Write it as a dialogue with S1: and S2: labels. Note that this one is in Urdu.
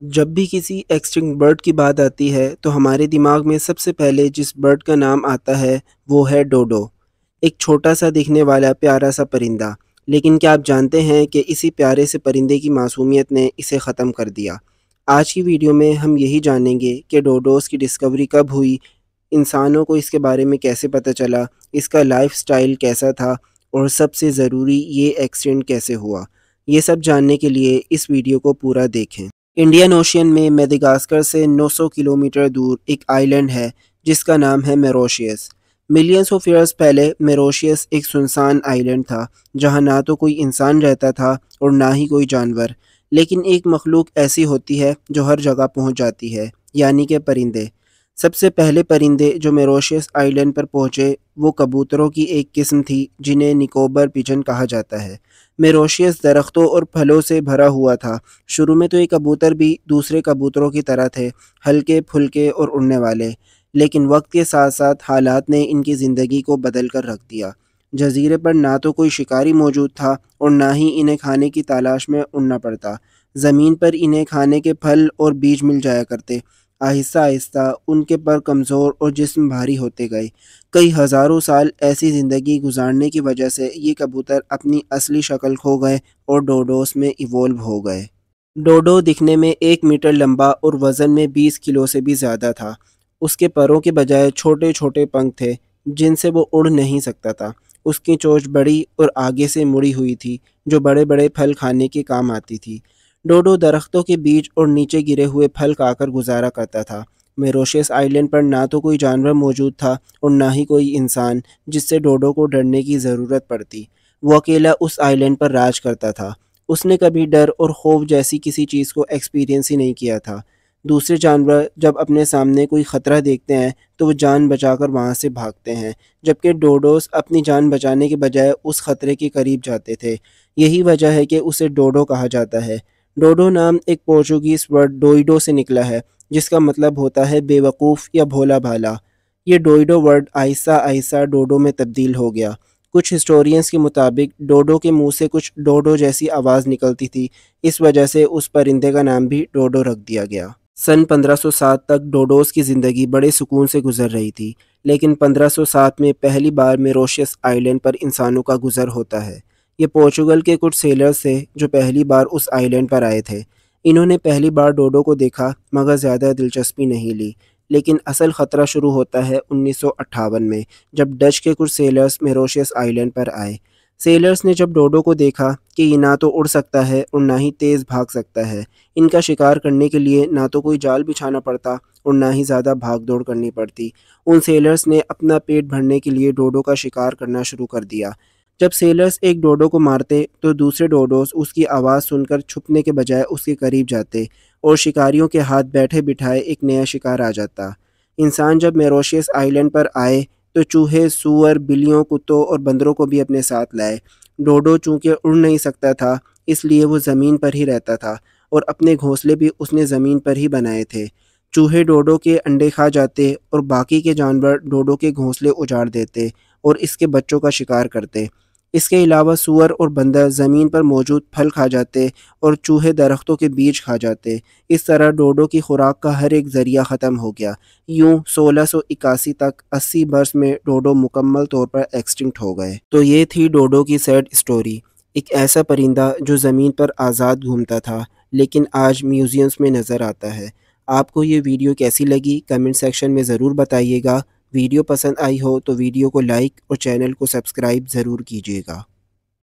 S1: جب بھی کسی ایکسٹنکٹ برڈ کی بات آتی ہے تو ہمارے دماغ میں سب سے پہلے جس برڈ کا نام آتا ہے وہ ہے ڈوڈو۔ ایک چھوٹا سا دکھنے والا پیارا سا پرندہ، لیکن کیا آپ جانتے ہیں کہ اسی پیارے سے پرندے کی معصومیت نے اسے ختم کر دیا؟ آج کی ویڈیو میں ہم یہی جانیں گے کہ ڈوڈوز کی ڈسکوری کب ہوئی، انسانوں کو اس کے بارے میں کیسے پتہ چلا، اس کا لائف سٹائل کیسا تھا، اور سب سے ضروری یہ ایکسیڈنٹ کیسے ہوا۔ یہ سب جاننے کے لیے اس ویڈیو کو پورا دیکھیں۔ انڈین اوشین میں میڈغاسکر سے 900 کلومیٹر دور ایک آئی لینڈ ہے جس کا نام ہے میروشیس۔ ملینز آف ایئرز پہلے میروشیس ایک سنسان آئی لینڈ تھا جہاں نہ تو کوئی انسان رہتا تھا اور نہ ہی کوئی جانور، لیکن ایک مخلوق ایسی ہوتی ہے جو ہر جگہ پہنچ جاتی ہے، یعنی کہ پرندے۔ سب سے پہلے پرندے جو میروشیس آئی لینڈ پر پہنچے وہ کبوتروں کی ایک قسم تھی جنہیں نکوبر پیجن کہا جاتا ہے۔ میروشیس درختوں اور پھلوں سے بھرا ہوا تھا۔ شروع میں تو یہ کبوتر بھی دوسرے کبوتروں کی طرح تھے، ہلکے پھلکے اور اڑنے والے، لیکن وقت کے ساتھ ساتھ حالات نے ان کی زندگی کو بدل کر رکھ دیا۔ جزیرے پر نہ تو کوئی شکاری موجود تھا اور نہ ہی انہیں کھانے کی تلاش میں اڑنا پڑتا۔ زمین پر انہیں کھانے کے پھل اور بیج مل جایا کرتے۔ آہستہ آہستہ ان کے پر کمزور اور جسم بھاری ہوتے گئے۔ کئی ہزاروں سال ایسی زندگی گزارنے کی وجہ سے یہ کبوتر اپنی اصلی شکل کھو گئے اور ڈوڈوز میں ایوولو ہو گئے۔ ڈوڈو دکھنے میں 1 میٹر لمبا اور وزن میں 20 کلو سے بھی زیادہ تھا۔ اس کے پروں کے بجائے چھوٹے چھوٹے پنکھ تھے جن سے وہ اڑ نہیں سکتا تھا۔ اس کی چونچ بڑی اور آگے سے مڑی ہوئی تھی جو بڑے بڑے پھل کھانے کے کام آتی تھی۔ ڈوڈو درختوں کے بیج اور نیچے گرے ہوئے پھل کھا کر گزارا کرتا تھا۔ میروشیس آئی لینڈ پر نہ تو کوئی جانور موجود تھا اور نہ ہی کوئی انسان جس سے ڈوڈو کو ڈرنے کی ضرورت پڑتی۔ وہ اکیلا اس آئی لینڈ پر راج کرتا تھا۔ اس نے کبھی ڈر اور خوف جیسی کسی چیز کو ایکسپیرینس ہی نہیں کیا تھا۔ دوسرے جانور جب اپنے سامنے کوئی خطرہ دیکھتے ہیں تو وہ جان بچا کر وہاں سے بھاگتے ہیں، جبکہ ڈوڈوز اپنی جان بچانے کے بجائے اس خطرے کے قریب جاتے تھے۔ یہی وجہ ہے کہ اسے ڈوڈو کہا جاتا ہے۔ ڈوڈو نام ایک پورچوگیز ورڈ ڈوئیڈو سے نکلا ہے جس کا مطلب ہوتا ہے بے وقوف یا بھولا بھالا۔ یہ ڈوئیڈو ورڈ آہستہ آہستہ ڈوڈو میں تبدیل ہو گیا۔ کچھ ہسٹورینز کے مطابق ڈوڈو کے منہ سے کچھ ڈوڈو جیسی آواز نکلتی تھی، اس وجہ سے اس پرندے کا نام بھی ڈوڈو رکھ دیا گیا۔ سن 1507 تک ڈوڈوز کی زندگی بڑے سکون سے گزر رہی تھی، لیکن 1507 میں پہلی بار میروشیس آئی لینڈ پر انسانوں کا گزر ہوتا ہے۔ یہ پورچوگل کے کچھ سیلرز تھے جو پہلی بار اس آئی لینڈ پر آئے تھے۔ انہوں نے پہلی بار ڈوڈو کو دیکھا مگر زیادہ دلچسپی نہیں لی، لیکن اصل خطرہ شروع ہوتا ہے 1958 میں جب ڈچ کے کچھ سیلرز میروشیس آئی لینڈ پر آئے۔ سیلرز نے جب ڈوڈو کو دیکھا کہ یہ نہ تو اڑ سکتا ہے اور نہ ہی تیز بھاگ سکتا ہے، ان کا شکار کرنے کے لیے نہ تو کوئی جال بچھانا پڑتا اور نہ ہی زیادہ بھاگ دوڑ کرنی پڑتی، ان سیلرز نے اپنا پیٹ بھرنے کے لیے ڈوڈو کا شکار کرنا شروع کر دیا۔ جب سیلرز ایک ڈوڈو کو مارتے تو دوسرے ڈوڈوز اس کی آواز سن کر چھپنے کے بجائے اس کے قریب جاتے اور شکاریوں کے ہاتھ بیٹھے بٹھائے ایک نیا شکار آ جاتا۔ انسان جب میروشیس آئی لینڈ پر آئے تو چوہے، سور، بلیوں، کتوں اور بندروں کو بھی اپنے ساتھ لائے۔ ڈوڈو چونکہ اڑ نہیں سکتا تھا اس لیے وہ زمین پر ہی رہتا تھا اور اپنے گھونسلے بھی اس نے زمین پر ہی بنائے تھے۔ چوہے ڈوڈو کے انڈے کھا جاتے اور باقی کے جانور ڈوڈو کے گھونسلے اجاڑ دیتے اور اس کے بچوں کا شکار کرتے۔ اس کے علاوہ سور اور بندر زمین پر موجود پھل کھا جاتے اور چوہے درختوں کے بیج کھا جاتے۔ اس طرح ڈوڈو کی خوراک کا ہر ایک ذریعہ ختم ہو گیا۔ یوں 1681 تک 80 برس میں ڈوڈو مکمل طور پر ایکسٹنکٹ ہو گئے۔ تو یہ تھی ڈوڈو کی سیڈ اسٹوری، ایک ایسا پرندہ جو زمین پر آزاد گھومتا تھا لیکن آج میوزیمز میں نظر آتا ہے۔ آپ کو یہ ویڈیو کیسی لگی کمنٹ سیکشن میں ضرور بتائیے گا۔ ویڈیو پسند آئی ہو تو ویڈیو کو لائک اور چینل کو سبسکرائب ضرور کیجیے گا۔